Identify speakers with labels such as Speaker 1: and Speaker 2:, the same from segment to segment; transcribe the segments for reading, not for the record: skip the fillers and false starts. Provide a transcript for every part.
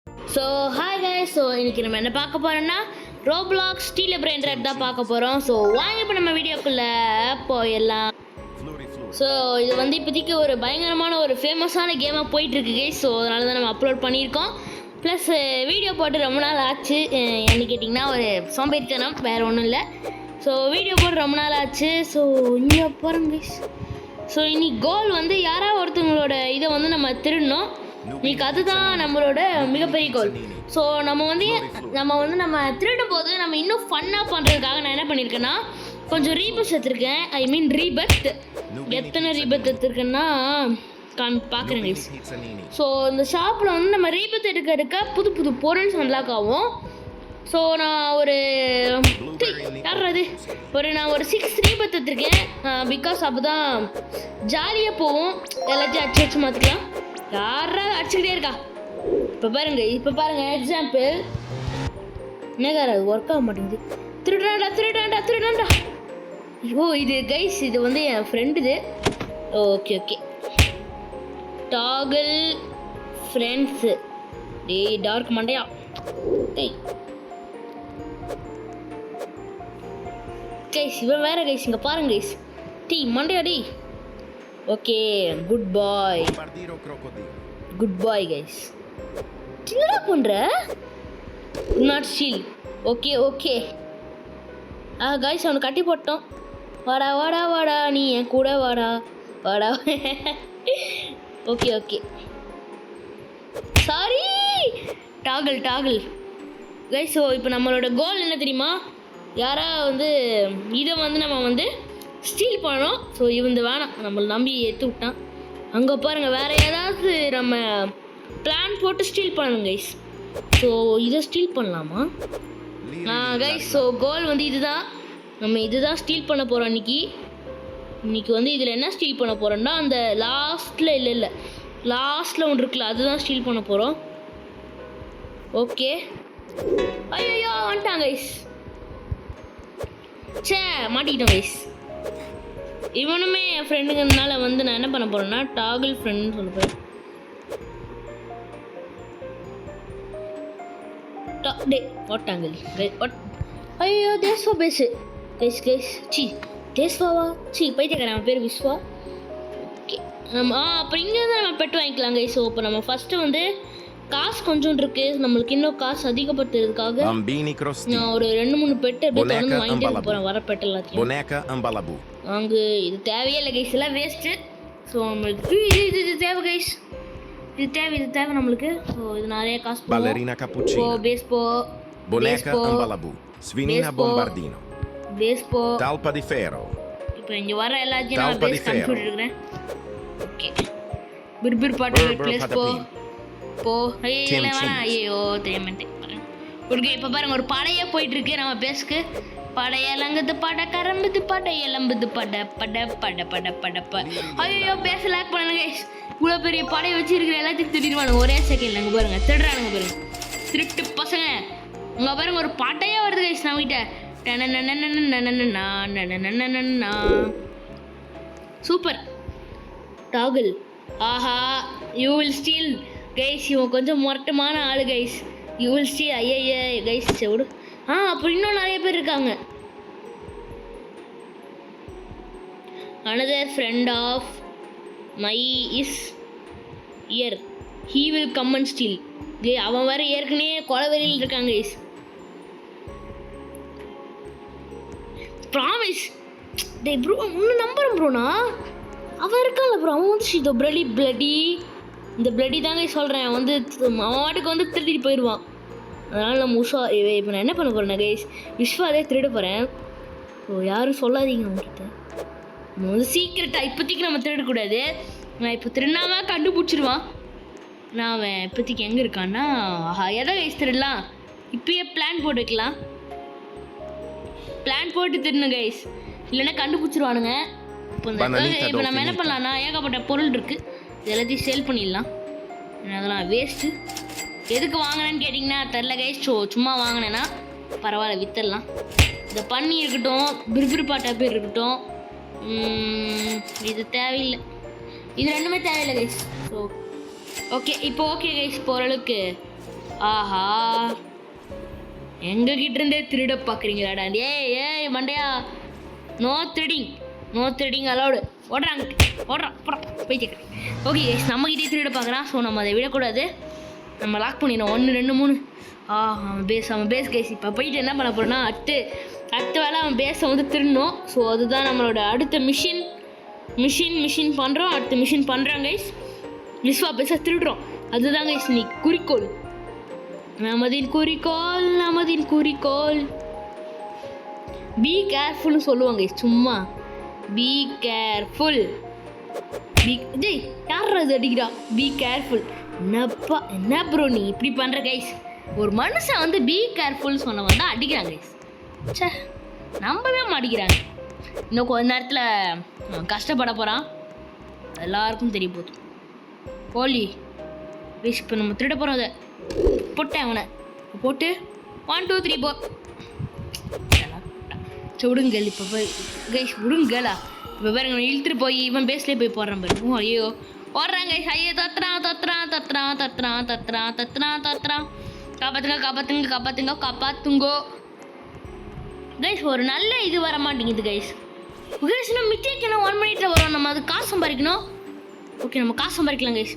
Speaker 1: So hi guys. So இன்றைக்கி நம்ம என்ன பார்க்க போகிறோம்னா ரோப்ளாக்ஸ் ஸ்டீல் பிரைண்டர் தான் பார்க்க போகிறோம். ஸோ வாங்க இப்போ நம்ம வீடியோக்குள்ளே போயிடலாம். ஸோ இது வந்து இப்போதைக்கு ஒரு பயங்கரமான ஒரு ஃபேமஸான கேமாக போயிட்டுருக்கு கைஸ். ஸோ அதனால தான் நம்ம அப்லோட் பண்ணியிருக்கோம். ப்ளஸ் வீடியோ போட்டு ரொம்ப நாள் ஆச்சு. என்ன கேட்டிங்கன்னா ஒரு சோம்பேறித்தனம், வேறு ஒன்றும் இல்லை. ஸோ வீடியோ போட்டு ரொம்ப நாள் ஆச்சு. ஸோ இங்கே பாருங்க கைஸ். ஸோ இன்னைக்கு கோல் வந்து யாராவது ஒருத்தவங்களோட இதை வந்து நம்ம திருடணும். இன்னைக்கு அதுதான் நம்மளோட மிகப்பெரிய கோல். ஸோ நம்ம திருடும் போது நம்ம இன்னும் ஃபன்னாக பண்ணுறதுக்காக நான் என்ன பண்ணியிருக்கேன்னா கொஞ்சம் ரீபத் எடுத்திருக்கேன். ஐ மீன் ரீபத். எத்தனை ரீபத் எடுத்திருக்கேன்னா பார்க்குறேங்க. ஸோ இந்த ஷாப்பில் வந்து நம்ம ரீபத் எடுக்க புது புது பொருள்ஸ் அன்லாக் ஆகும். ஸோ நான் ஒரு 6 ரீபத் எடுத்திருக்கேன். பிகாஸ் அப்போ தான் ஜாலியாக போவோம். எல்லாத்தையும் அடிச்சு மாற்றிக்கலாம். யாராவது அடிச்சுக்கிட்டே இருக்கா. இப்போ பாருங்க எக்ஸாம்பிள் என்னக்கார அது ஒர்க் ஆக மாட்டேங்குது. திருடாண்டா. ஓ இது கைஸ், இது வந்து என் ஃப்ரெண்டு. இது ஓகே டாகிள் ஃப்ரெண்ட்ஸு. டேய் டார்க் மண்டையா. டேய் கைஸ் இவன் வேற கைஸ். இங்கே பாருங்க கைஸ். டீ மண்டையா டீ. Okay good boy guys. என்னடா பண்ற? Not steel. ஓகே கைஸ் அவனை கட்டி போட்டோம். வாடா நீ என் கூட வாடா. Okay sorry toggle guys. So இப்போ நம்மளோட கோல் என்ன தெரியுமா? வந்து இதை வந்து நம்ம வந்து ஸ்டீல் பண்ணோம். ஸோ இவன் வேணாம், நம்மளை நம்பி எடுத்து விட்டான். அங்கே பாருங்கள், வேறு ஏதாவது நம்ம பிளான் போட்டு ஸ்டீல் பண்ணணும் கைஸ். ஸோ இதை ஸ்டீல் பண்ணலாமா கைஸ்? ஸோ கோல் வந்து இதுதான். நம்ம இதுதான் ஸ்டீல் பண்ண போகிறோம் இன்னைக்கு வந்து இதில் என்ன ஸ்டீல் பண்ண போகிறோம்னா அந்த லாஸ்ட்டில் ஒன்று இருக்குல்ல, அதுதான் ஸ்டீல் பண்ண போகிறோம். ஓகே ஐயோ வந்துட்டாங்க கைஸ். மாட்டிக்கிட்டோம் கைஸ். இவனுமே என் ஃப்ரெண்டுங்கிறதுனால வந்து நான் என்ன பண்ண போகிறேன்னா டாகிள் ஃப்ரெண்டுன்னு சொல்ல போகிறேன். ஐயோ தேஸ்வா பேசு கைஸ். தேஸ்வாவா? பைத்தியக்காரன், அவன் பேர் விஸ்வா. ஓகே அப்போ இங்கேருந்து நம்ம பெட்டு வாங்கிக்கலாம் கைஸ். ஸோ இப்போ நம்ம ஃபஸ்ட்டு வந்து காசு கொஞ்சம் இருக்கு, நம்மளுக்கு இன்னும் காசு அதிகப்படுத்துறதுக்காக நான் ஒரு 2-3 பெட்டு அப்படியே தொடர்ந்து வாங்கிட்டு போகிறேன். வர பெட்டு எல்லாத்தையும் அங்கே இது தேவையே இல்லை கைஸ், எல்லாம் வேஸ்ட்டு. ஸோ நம்மளுக்கு இது தேவை கைஸ். இது தேவை நம்மளுக்கு. ஸோ இது நிறைய காசு போகும். பேஸ்போ இப்போ இங்கே வர எல்லாத்தையும் நான் பேஸ் கம்ப்யூட்டர் இருக்கிறேன். ஓகே பிர்பிர் பாட்டு பிளேஸ் போ ஐயோ தெரியாமட்டேன். இப்போ பாருங்க ஒரு படையே போயிட்டு இருக்கு நம்ம பேஸ்க்கு. படையலங்குது பட கரம்புது பட எலம்புது பட. ஐயோ பேச லாக் பண்ணுங்க கைஸ். இவ்வளோ பெரிய படையை வச்சிருக்கிற எல்லாத்தையும் திருடுவானுங்க ஒரே செகண்ட்ல. அங்கே பாருங்க திருடுறானுங்க பாருங்க, திருட்டு பசங்க. அங்கே பாருங்க ஒரு பாட்டையே வருது கைஸ் நம்மகிட்ட. Super tackle. ஆஹா யூ வில் ஸ்டீல் கைஸ். இவன் கொஞ்சம் மொரட்டமான ஆளு கைஸ். You will steal. ஐயா கைஸ் விடு. அப்போ இன்னும் நிறைய பேர் இருக்காங்க. another friend of my is here, he will come and steal. அவன் வேற ஏற்கனவே கொலவெறியில் இருக்காங்க கைஸ். ப்ராமிஸ் டேய் ப்ரோ, ஒன்று நம்புறேன் ப்ரோனா. அவன் இருக்கான்ல ப்ரோ, அவன் வந்து இந்த பிளடி தாங்க சொல்கிறேன். வந்து அவன் வாட்டுக்கு வந்து திருடிட்டு போயிடுவான். அதனால் நம்ம இப்போ நான் என்ன பண்ண போகிறேன் கைஸ், விஸ்வாதே திருட போகிறேன். ஸோ யாரும் சொல்லாதீங்க அவங்ககிட்ட. நம்ம வந்து சீக்கிரட்டாக இப்போதைக்கு நம்ம திருடக்கூடாது. நான் இப்போ திருடாம கண்டுபிடிச்சிருவான். நான் அவன் இப்போதைக்கு எங்கே இருக்கான்னா எதை கைஸ் திருடலாம். இப்பயே பிளான் போட்டு வைக்கலாம். பிளான் போட்டு திருடணும் கைஸ், இல்லைன்னா கண்டுபிடிச்சிருவானுங்க. இப்போ நம்ம என்ன பண்ணலாம்னா ஏகப்பட்ட பொருள் இருக்குது, எல்லாத்தையும் சேல் பண்ணிடலாம். அதெல்லாம் வேஸ்ட்டு. எதுக்கு வாங்கினேன்னு கேட்டிங்கன்னா தெரில கைஸ். சும்மா வாங்கினேன்னா பரவாயில்ல விற்றுடலாம். இந்த பண்ணி இருக்கட்டும், பிர்பிர்பாட்டா பேர் இருக்கட்டும், இது தேவையில்லை. இது ரெண்டுமே தேவையில்லை கைஸ். ஸோ ஓகே இப்போ ஓகே கைஸ். இப்போ ஓரளவுக்கு ஆஹா, எங்ககிட்ட இருந்தே திருட பார்க்குறீங்களாடா? ஏய் மண்டையா, நோ த்ரெடிங் அலௌடு. ஓடுறாங்க, ஓடுறான் போயிட்டு. ஓகே கைஸ், நம்மகிட்டே திருட பார்க்குறான். ஸோ நம்ம அதை விடக்கூடாது, நம்ம லாக் பண்ணிடணும். 1 2 3. அவன் பேஸ் கைஸ். இப்போ போயிட்டு என்ன பண்ண போகிறோன்னா, அடுத்த வேலை அவன் பேஸை வந்து திருடணும். ஸோ அதுதான் நம்மளோட அடுத்த மிஷின் பண்ணுறோம். அடுத்த மிஷின் பண்ணுறோம் கைஸ். விஸ்வா பேஸை திருடுறோம். அதுதான் கைஸ் நீ குறிக்கோள், நமதின் குறிக்கோள். பி கேர்ஃபுல்னு சொல்லுவாங்க கைஸ். சும்மா பி கேர்ஃபுல். யார் அது அடிக்கிறா? Be careful. என்ன ப்ரோ நீ இப்படி பண்ணுற கைஸ்? ஒரு மனுஷன் வந்து பி கேர்ஃபுல் சொன்னவன் தான் அடிக்கிறாங்க கைஸ். சே, நம்பவே மாட்டிக்கிறாங்க. இன்னும் கொஞ்ச நேரத்தில் கஷ்டப்பட போகிறான், எல்லாருக்கும் தெரிய போகுது. போலி கைஸ், இப்போ நம்ம திருட போகிறோம். அதை போட்டேன், அவனை போட்டு 1 2 3 4. சரி விடுங்கல். இப்போ போய் கைஸ் விடுங்கலா. இப்போ பாருங்க, இழுத்துட்டு போய் இவன் பேஸ்லேயே போய் போடுறான் பாரு. ஐயோ ஓடுறாங்க கைஸ். ஐயோ தத்துறான். காப்பாத்துங்கோ கைஸ். ஒரு நல்ல இது வர மாட்டேங்குது கைஸ். நம்ம மிச்சேக்கு 1 மினிட்ல வரும். நம்ம அது காசு சம்பாதிக்கணும். ஓகே, நம்ம காசு சம்பாதிக்கலாம் கைஸ்.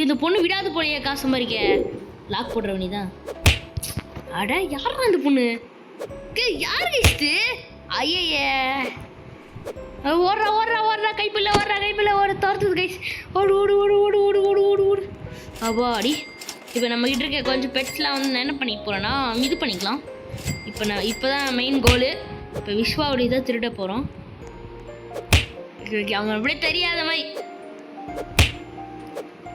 Speaker 1: இந்த பொண்ணு விடாது போலையே காசு சம்பாதிக்க. லாக் போடுறவனி தான். அட யாரா அந்த பொண்ணு? யார் கைஸ்து? ஐய ஓடுறா கைப்பில்ல ஓட தோர்த்துது கைஸ். ஓடு அப்பாடி. இப்போ நம்ம கிட்ட இருக்க கொஞ்சம் பெட்ஸ்லாம் வந்து என்ன பண்ணிக்க போகிறோன்னா, இது பண்ணிக்கலாம். இப்போ தான் மெயின் கோலு. இப்போ விஸ்வாவுடைய தான் திருட போகிறோம். அவங்க அப்படியே தெரியாத மாதிரி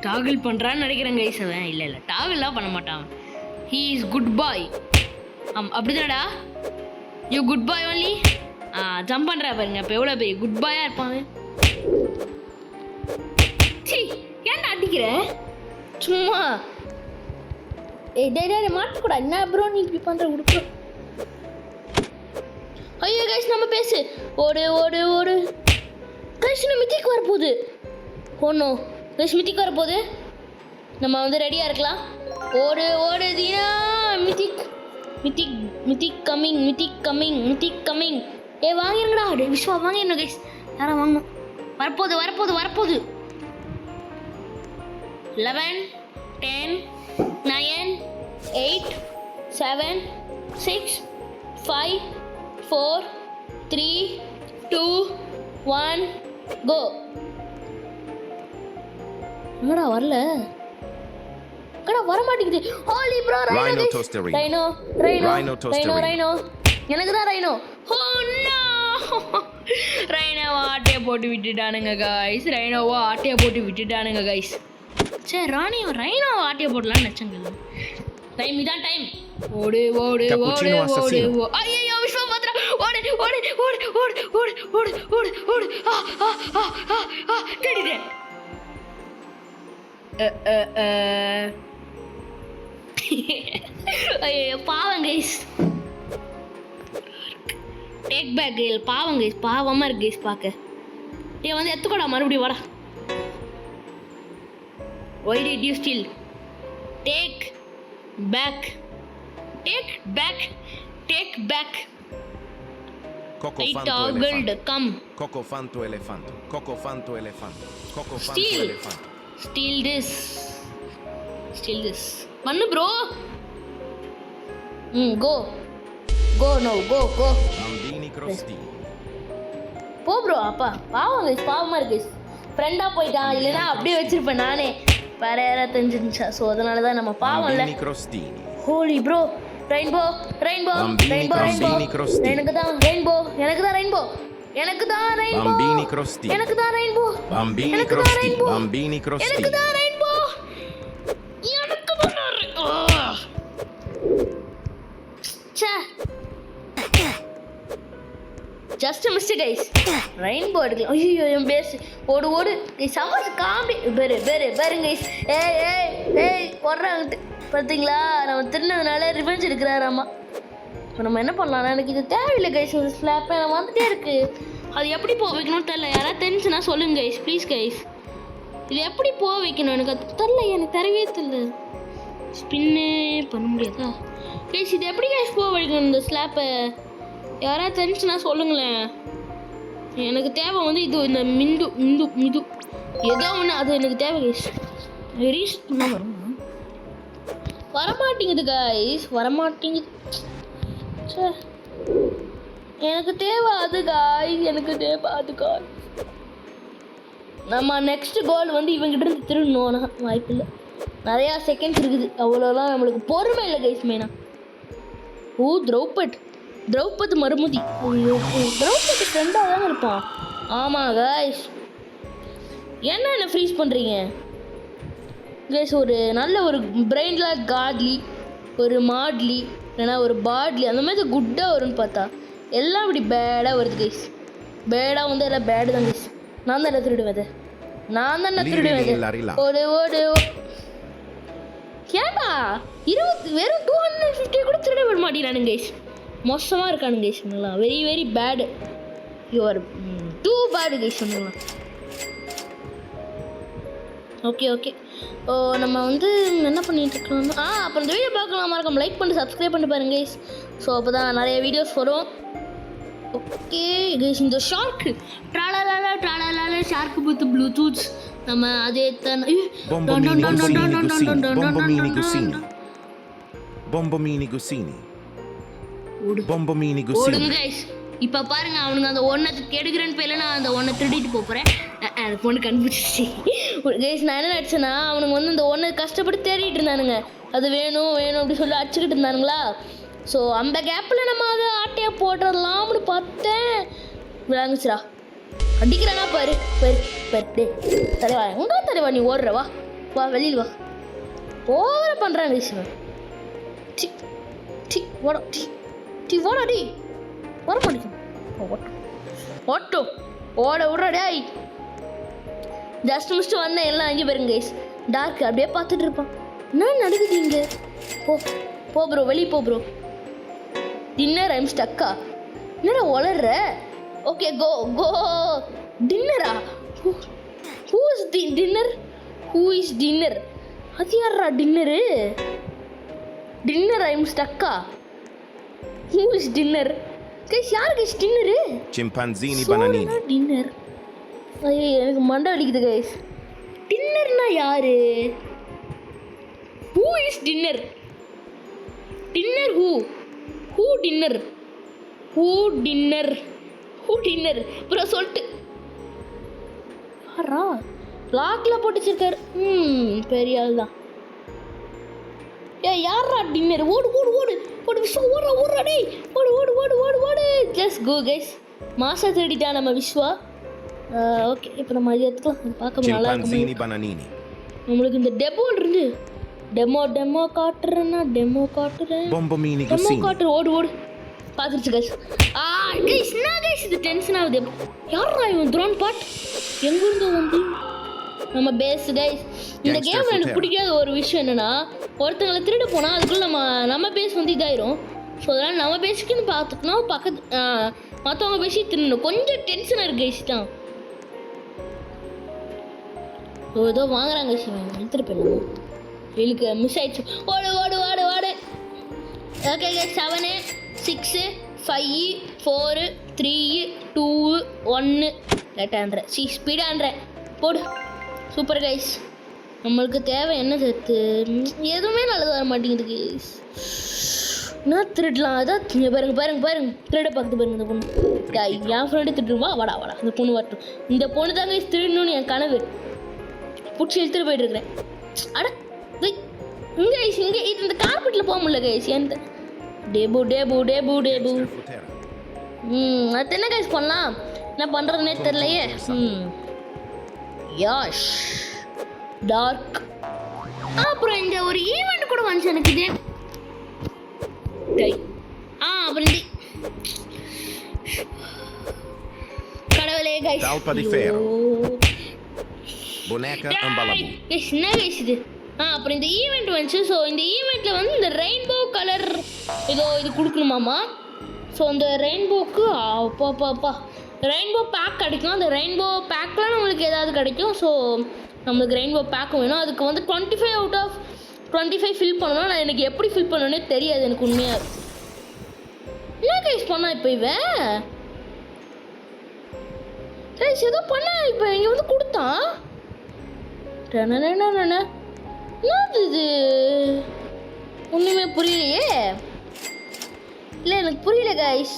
Speaker 1: டாகிள் பண்ணுறான்னு நினைக்கிறேன் கைஸ். அவன் இல்லை டாகிள்லாம் பண்ண மாட்டான். He is good boy. அப்படிதானடா? You good boy only. Jump பண்ணுறா பாருங்க. இப்போ எவ்வளோ பெரிய குட் பாயாக இருப்பாங்க. சி, ஏன்டா அடிக்கிற? சும்மா மாட்டக்கூடா. என்ன ப்ரோ நீ இப்படி பண்ணுற? உடுப்பு. ஐயோ கைஸ், நம்ம பேசு. ஓடு கைஸ். நம்ம மித்திக்கு வரப்போகுது. ஒன்றும் கைஸ், மித்திக்கு வரப்போகுது. நம்ம வந்து ரெடியாக இருக்கலாம். ஓடு தீனா. மித்திக் கம்மிங். வாங்கிருங்கடா. விஸ்வா வாங்கிடணும் கைஸ். யாரும் வாங்கணும். வரப்போகுது. 11 10 9 8 7 6 5 4 3 2 1 கோ. என்னடா வரல? வர மாட்டேங்குது. Holy bro, rhino. எனக்கு தான் ரைனோ. ஓ நோ, ரைனோ ஆட்டையை போட்டு விட்டுட்டானுங்க கைஸ். சரி, ரைனோ ஆட்டையை போடலான்னு நினச்சங்க. இதான் டைம். ஓடு. ஐயோ விஸ்வா பாத்ரா. ஓடு. தேடிட்டேன். ஐயோ பாவம் கைஸ். Take back guys. பாவம் கைஸ், பாவமாக இருக்கு கைஸ் பார்க்க. வந்து எத்துக்கோடா, மறுபடியும் வாடா. Why did you steal? Take back.
Speaker 2: Coco
Speaker 1: I
Speaker 2: fanto
Speaker 1: toggled,
Speaker 2: elefanto.
Speaker 1: come.
Speaker 2: Coco fanto elefanto.
Speaker 1: Steal this. பண்ணு bro. Go now, go.
Speaker 2: Bambini crostini.
Speaker 1: போ ப்ரோ. அப்பா பாவம் கைஸ், பாவமாக இருக்கு கைஸ். ஃப்ரெண்டாக போயிட்டான், இல்லைன்னா அப்படியே வச்சிருப்பேன் நானே. வேற யாராவது தெரிஞ்சிருந்துச்சா? ஸோ அதனால தான் நம்ம பாவம் இல்லை. ஹோலி ப்ரோ. ரெயின்போ. எனக்கு தான் ரெயின்போ. எனக்கு தான் rainbow. Just miss guys. Rainbow எடுக்கலாம். ஐயோ என் பேஸ். ஓடு சமஸ் காம்பி. பாருங்க கைஸ். ஏய் போடுறாங்க பார்த்தீங்களா? நம்ம திருநதுனால ரிவெஞ்ச் எடுக்கிறாராமா. இப்போ நம்ம என்ன பண்ணலாம்னா, எனக்கு இது தேவையில்லை கைஸ். ஒரு ஸ்லாப் எனக்கு வந்துட்டே இருக்கு. அது எப்படி போக வைக்கணும்னு தெரில. யாராவது தெரிஞ்சுன்னா சொல்லுங்க கைஸ், ப்ளீஸ் கைஸ். இது எப்படி போக வைக்கணும் எனக்கு அது தெரில. எனக்கு தெரியவே தெரியல. ஸ்பின்னு பண்ண முடியாதா கைஸ்? இது எப்படி கைஸ் போக வைக்கணும் இந்த ஸ்லாப்பை? யாராவது தெரிஞ்சுன்னா சொல்லுங்களேன். எனக்கு தேவை வந்து இது இந்த மிது ஏதோ ஒன்று அது எனக்கு தேவை கைஸ். ரீஸ்ட் பண்ண வரமாட்டேங்குது கைஸ், வரமாட்டேங்குது. சே எனக்கு தேவை அது காய்ஸ், எனக்கு தேவை அது காய். நம்ம நெக்ஸ்ட் கோல் வந்து இவங்கிட்ட இருந்து திருடணும். வாய்ப்பு இல்லை, நிறையா செகண்ட்ஸ் இருக்குது, அவ்வளோலாம் நம்மளுக்கு பொறுமை இல்லை கைஸ். மெயினாக திரௌபதி மறுமதி. திரௌபதி ஃப்ரெண்டாக தானே இருப்பான். ஆமாம் கைஸ், என்ன ஃப்ரீஸ் பண்ணுறீங்க கைஸ்? ஒரு நல்ல ஒரு பிரெயினில் காட்லி, ஒரு மாட்லி, இல்லைனா ஒரு பாட்லி அந்த மாதிரி குட்டாக வரும்னு பார்த்தா எல்லாம் இப்படி பேடாக வருது கைஸ். பேடாக வந்து எல்லாம் பேடு தான் கைஸ். நான் தான் திருடுவேன், நான் தான் திருடுவேன். ஓடு ஏண்டா வெறும் 250 கூட திருட விட மாட்டேங்கிறானுங்க கைஸ். மோசமாக இருக்கானுங்க கைஸ். சொன்னலாம் very bad. You're too bad guys. சொன்னலாம் ஓகே. ஓ நம்ம வந்து என்ன பண்ணிட்டு இருக்கோம்னா அப்புறம் இந்த வீடியோ பார்க்கலாம், மறக்காம லைக் பண்ணி சப்ஸ்கிரைப் பண்ணி பாருங்க கைஸ். ஸோ அப்போ தான் நிறைய வீடியோஸ் வரும். ஓகே கைஸ், இந்த ஷார்க்கு ட்ராலால ஷார்க்கு புத்து ப்ளூடூத் நம்ம அதே தான். ஓடுங்க கைஸ். இப்போ பாருங்க, அவனுங்க அந்த ஒன்றை கெடுக்கிறேன்னு பேர்ல நான் அந்த ஒன்றை திருடிட்டு போகிறேன். அந்த பொண்ணு கண்டுபிடிச்சி கைஸ். நான் என்ன நினச்சேன்னா அவனுங்க வந்து அந்த ஒன்றை கஷ்டப்பட்டு தேடிட்டு இருந்தானுங்க. அது வேணும் அப்படி சொல்லி அடிச்சுக்கிட்டு இருந்தானுங்களா. ஸோ அந்த கேப்பில் நம்ம அதை ஆட்டையை போட்டுடலாம்னு பார்த்தேன். விளாங்குச்சுரா, அடிக்கிறானா பாரு டே தலைவா, உண்டா தலைவா, நீ ஓடுற வா வெளியில் வா. ஓவர பண்ணுறான் விஷயம். ஓடாடி வர மாட்டேங்க. ஓட விட்றாடே. ஜஸ்ட் மிஸ்ட்டு வந்தேன், எல்லாம் அங்கே பாருங்க கைஸ். டார்க் அப்படியே பார்த்துட்டு இருப்பான். என்ன நடக்குது இங்கே? போ ப்ரோ, வெளியே போ ப்ரோ. டின்னர் ஐம் ஸ்டக்கா. என்னடா வளர்ற? ஓகே கோ டின்னரா? ஹூ இஸ் டின்னர்? அது யாரா டின்னரு? டின்னர் ஐம் ஸ்டக்கா. Who is dinner guys? யார் கைஸ் டின்னரு?
Speaker 2: சிம்பான்சினி பனானினி
Speaker 1: டின்னர். ஐயோ எனக்கு மண்டை வலிக்குது கைஸ். டின்னர்னா யாரு? Who is dinner? Dinner who dinner bro சொல்லிட்டு யாரா லாக்கில் போட்டு வச்சிருக்காரு. பெரிய ஆள் தான். யாரா டின்னர்? ஓடு விஸ்வா, ஓடுறா டேய், ஓடு. Just go guys. மாசா தேடிட்டா நம்ம விஸ்வா. ஓகே, இப்போ நம்ம அது எடுத்துக்கலாம். பார்க்க நல்லா இருக்கும். நம்மளுக்கு இந்த டெமோ இருந்து டெமோ காட்டுறேன். ஓடு பார்த்துருச்சு கைஸ். கைஸ் என்ன கைஸ் இது டென்ஷன் ஆகுது. யாரா இவன் த்ரோன் பாட்? எங்கேருந்து வந்து நம்ம பேஸ் கைஸ். இந்த கேம் எனக்கு பிடிக்காத ஒரு விஷயம் என்னன்னா, ஒருத்தங்களை திருட போனால் அதுக்குள்ளே நம்ம பேஸ் வந்து இதாயிரும். ஸோ அதனால் நம்ம பேஸுக்குன்னு பார்த்துக்கணும். மற்றவங்க பேசி திருடணும். கொஞ்சம் டென்ஷனாக இருக்கு கைஸ் தான். ஏதோ வாங்குறாங்க சிவன், எடுத்துட்டு போயிடலாம். இவளுக்கு மிஸ் ஆயிடுச்சு. ஓடு. Okay guys, 7 6 5 4 3 2 1 லேட்டான்றேன். ஸ்பீடான்றேன். போடு. Super guys. நம்மளுக்கு தேவை என்ன சேர்த்து? எதுவுமே நல்லது வர மாட்டேங்குது கைஸ். என்ன திருடலாம்? அதான் பாருங்க திருட பார்க்குது பாருங்க. இந்த பொண்ணு என் ஃப்ரெண்டு திருடுவா. வாடா இந்த பொண்ணு வரட்டும். இந்த பொண்ணு தான் கைஸ் திருடணும்னு என் கனவு. பிடிச்சி இழுத்துட்டு போயிட்டு இருக்கிறேன். அட இங்கே இந்த கார்பெட்டில் போக முடியல கைஸ். எந்த டேபு அது என்ன கைஸ் பண்ணலாம்? என்ன பண்ணுறதுனே தெரியலையே. யாஷ் டார்க். அப்புறம் இந்த ஒரு ஈவெண்ட் கூட வந்துச்சு எனக்கு. இது அப்புறம் கடவுளே கைஸ். என்ன கைஸ் இது? அப்புறம் இந்த ஈவெண்ட் வந்துச்சு. ஸோ இந்த ஈவெண்ட்டில் வந்து இந்த ரெயின்போ கலர் இது கொடுக்கணுமாமா. ஸோ அந்த ரெயின்போக்கு அப்பா ரெயின்போ பேக் கிடைக்கும். அந்த ரெயின்போ பேக்கில் நம்மளுக்கு ஏதாவது கிடைக்கும். ஸோ நம்மளுக்கு ரெயின்போ பேக்கும் வேணும். அதுக்கு வந்து 25 out of 25 ஃபில் பண்ணணும். நான் எனக்கு எப்படி ஃபில் பண்ணணுன்னே தெரியாது எனக்கு உண்மையாக. என்ன கைஸ் பண்ணா இப்போ இவன் கைஸ் ஏதோ பண்ணா இப்போ இங்கே வந்து கொடுத்தான். என்னது இது ஒன்றுமே புரியலையே. இல்லை எனக்கு புரியல கைஸ்,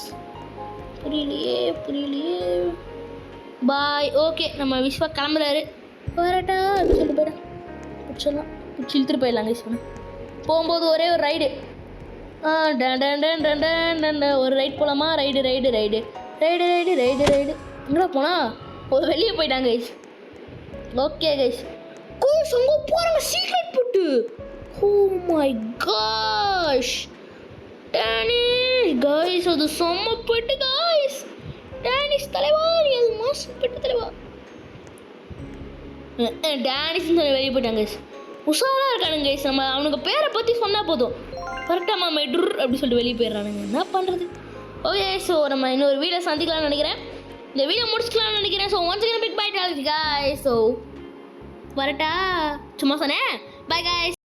Speaker 1: புரியலையே. பாய். ஓகே நம்ம விஸ்வா கிளம்புறாரு. வரட்டா அப்படின்னு சொல்லிட்டு போயிடா. பிடிச்சிடலாம், பிடிச்சி இழுத்துட்டு போயிடலாம் கைஸ். போகும்போது ஒரே ஒரு ரைடு. ஒரு ரைட் போகலாமா? ரைடு. எங்கடா போனா? ஒரு வெளியே போயிட்டாங்க கைஸ். Okay guys. கோஸ் அங்கே போகிறாங்க சீக்ரெட் போட்டு. ஓ மை காஷ் டேனிஷ் கைஸ், அது செம்ம போட்டு கைஸ். டேனிஷ் தலைவா, நீ அது மாசம் போட்டு தலைவா. டேனிஷ் வெளியே போயிட்டாங்க கைஸ். உஷாராக இருக்கானுங்க கைஸ். நம்ம அவனுக்கு பேரை பற்றி சொன்னால் போதும் கரெக்டாக மெட்ரு அப்படி சொல்லிட்டு வெளியே போயிடுறானுங்க. என்ன பண்ணுறது? ஓகே ஸோ நம்ம இன்னொரு வீடியோ சந்திக்கலாம்னு நினைக்கிறேன். இந்த வீடியோ முடிச்சுக்கலாம்னு நினைக்கிறேன். So once again big bye டால் கைஸ். ஸோ வரட்டா, சும்மா சொன்னேன். Bye guys.